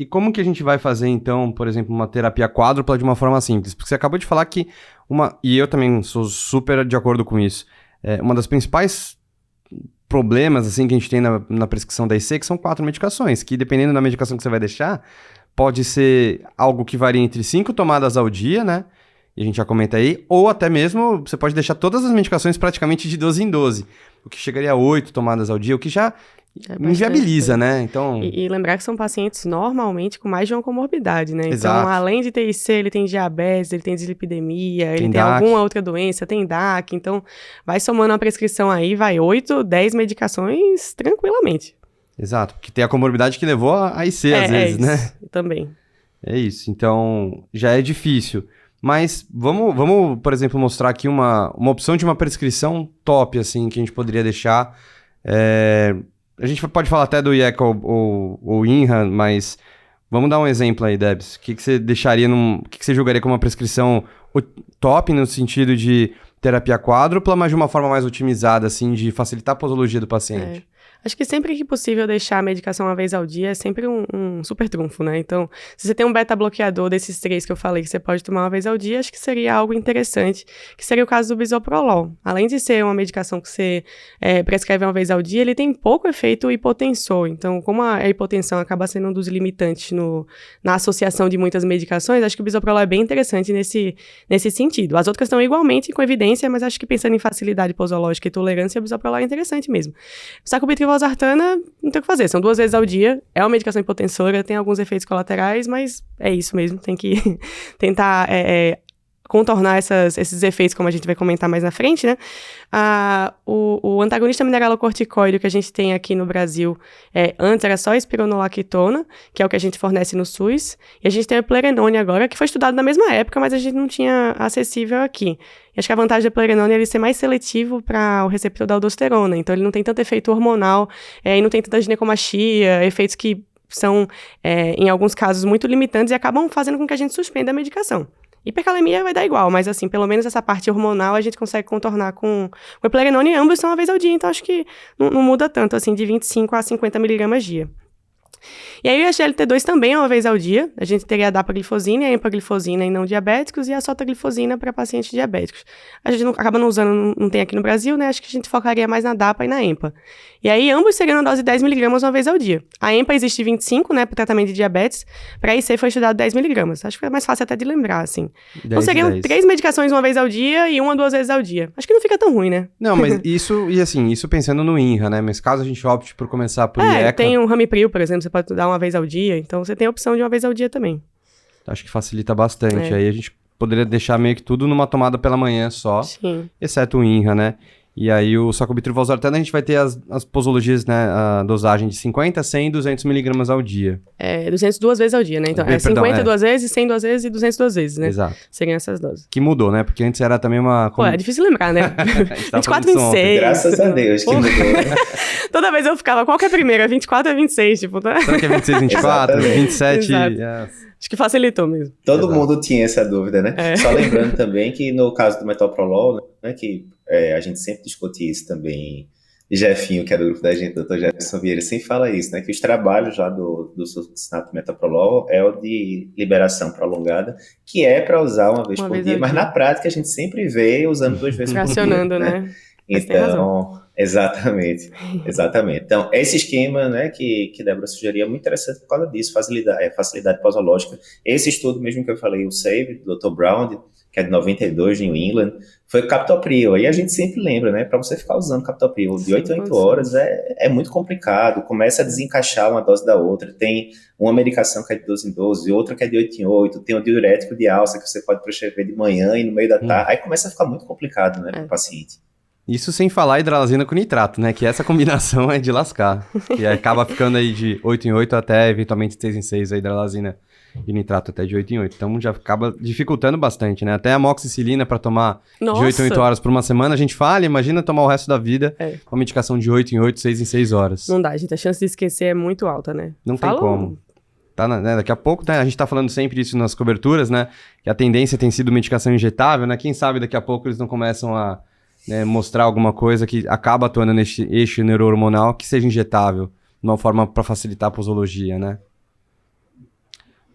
E como que a gente vai fazer, então, por exemplo, uma terapia quádrupla de uma forma simples? Porque você acabou de falar que e eu também sou super de acordo com isso, uma das principais problemas, assim, que a gente tem na prescrição da IC, que são 4 medicações, que dependendo da medicação que você vai deixar, pode ser algo que varia entre 5 tomadas ao dia, né? E a gente já comenta aí, ou até mesmo você pode deixar todas as medicações praticamente de 12 em 12, o que chegaria a 8 tomadas ao dia, o que já inviabiliza, né? Então... E lembrar que são pacientes normalmente com mais de uma comorbidade, né? Exato. Então, além de ter IC, ele tem diabetes, ele tem dislipidemia, ele tem DAC. alguma outra doença, tem DAC. Então, vai somando uma prescrição aí, vai 8, 10 medicações tranquilamente. Exato, porque tem a comorbidade que levou a IC às vezes, isso, né? Também. É isso, então já é difícil. Mas vamos, por exemplo, mostrar aqui uma opção de uma prescrição top, assim, que a gente poderia deixar. A gente pode falar até do IECA ou INRA, mas vamos dar um exemplo aí, Debs. O que você deixaria o que você julgaria como uma prescrição top no sentido de terapia quádrupla, mas de uma forma mais otimizada, assim, de facilitar a posologia do paciente? Acho que sempre que possível deixar a medicação uma vez ao dia é sempre um super trunfo, né? Então, se você tem um beta-bloqueador desses 3 que eu falei que você pode tomar uma vez ao dia, acho que seria algo interessante, que seria o caso do bisoprolol. Além de ser uma medicação que você prescreve uma vez ao dia, ele tem pouco efeito hipotensor. Então, como a hipotensão acaba sendo um dos limitantes na associação de muitas medicações, acho que o bisoprolol é bem interessante nesse sentido. As outras estão igualmente com evidência, mas acho que pensando em facilidade posológica e tolerância, o bisoprolol é interessante mesmo. O valsartana, não tem o que fazer, são 2 vezes ao dia, é uma medicação hipotensora, tem alguns efeitos colaterais, mas é isso mesmo, tem que tentar contornar esses efeitos, como a gente vai comentar mais na frente, né? O antagonista mineralocorticoide que a gente tem aqui no Brasil, antes era só espironolactona, que é o que a gente fornece no SUS, e a gente tem a eplerenone agora, que foi estudado na mesma época, mas a gente não tinha acessível aqui. E acho que a vantagem da eplerenone é ele ser mais seletivo para o receptor da aldosterona, então ele não tem tanto efeito hormonal, e não tem tanta ginecomastia, efeitos que são, em alguns casos, muito limitantes e acabam fazendo com que a gente suspenda a medicação. Hipercalemia vai dar igual, mas assim, pelo menos essa parte hormonal a gente consegue contornar com o eplerenone, e ambos são uma vez ao dia, então acho que não muda tanto, assim, de 25 a 50 miligramas dia. E aí o SGLT2 também é uma vez ao dia, a gente teria a dapaglifosina e a empaglifosina em não diabéticos e a sotaglifosina para pacientes diabéticos. A gente acaba não usando, não tem aqui no Brasil, né, acho que a gente focaria mais na dapa e na EMPA. E aí ambos seriam na dose de 10 miligramas uma vez ao dia. A EMPA existe 25, né, para tratamento de diabetes, para a IC foi estudado 10 miligramas. Acho que é mais fácil até de lembrar, assim. Então seriam 3 medicações uma vez ao dia e 1 a 2 vezes ao dia. Acho que não fica tão ruim, né? Não, mas isso pensando no INRA, né, mas caso a gente opte por começar por IECA... tem um Ramipril, por exemplo, você pode dar uma vez ao dia, então você tem a opção de uma vez ao dia também. Acho que facilita bastante. Aí a gente poderia deixar meio que tudo numa tomada pela manhã só, Sim. Exceto o INRA, né? E aí o sacubitril valsartana a gente vai ter as posologias, né, a dosagem de 50, 100 e 200 miligramas ao dia. 200 2 vezes ao dia, né? Então, 50 2 vezes, 100 2 vezes e 200 2 vezes, né? Exato. Seriam essas doses. Que mudou, né? Porque antes era também uma... Pô, é difícil lembrar, né? 24, 26. Graças a Deus que mudou. Toda vez eu ficava, qual que é a primeira? 24 ou 26, tipo, tá? Será que é 26, 24, 27? Acho que facilitou mesmo. Todo mundo tinha essa dúvida, né? Só lembrando também que no caso do metoprolol, né, que a gente sempre discute isso também, e Jefinho, que é do grupo da gente, Dr. Jefferson Vieira, sempre fala isso, né? Que os trabalhos lá do sulfosinato metoprolol é o de liberação prolongada, que é para usar uma vez por dia, mas na prática a gente sempre vê usando 2 vezes por dia. Fracionando, né? Então, exatamente. Então, esse esquema, né, que Débora sugeriu é muito interessante por causa disso, facilidade posológica. Esse estudo mesmo que eu falei, o SAVE, do Dr. Brown, que é de 92, de New England, foi captopril. Aí a gente sempre lembra, né, para você ficar usando captopril de 8 a 8 horas é muito complicado, começa a desencaixar uma dose da outra, tem uma medicação que é de 12 em 12, outra que é de 8 em 8, tem o diurético de alça que você pode prescrever de manhã e no meio da tarde, aí começa a ficar muito complicado, né, para o paciente. Isso sem falar hidralazina com nitrato, né? Que essa combinação é de lascar. Que acaba ficando aí de 8 em 8 até eventualmente 6 em 6 a hidralazina e nitrato até de 8 em 8. Então já acaba dificultando bastante, né? Até a amoxicilina para tomar de 8 em 8 horas por uma semana, a gente fala, imagina tomar o resto da vida com uma medicação de 8 em 8, 6 em 6 horas. Não dá, gente. A chance de esquecer é muito alta, né? Não tem como. Tá, né? Daqui a pouco, né? A gente tá falando sempre isso nas coberturas, né? Que a tendência tem sido medicação injetável, né? Quem sabe daqui a pouco eles não começam a... né, mostrar alguma coisa que acaba atuando nesse eixo neurohormonal que seja injetável, de uma forma para facilitar a posologia, né?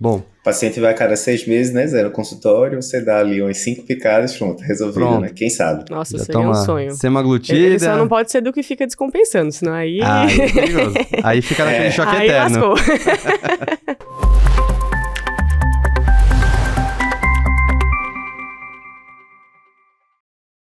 Bom. O paciente vai a cada 6 meses, né, zero consultório, você dá ali umas 5 picadas, pronto, resolvido, né? Quem sabe? Nossa, já seria um sonho. Semaglutida. Ele só não pode ser do que fica descompensando, senão aí... Aí é perigoso. Aí fica naquele choque aí eterno. Lascou.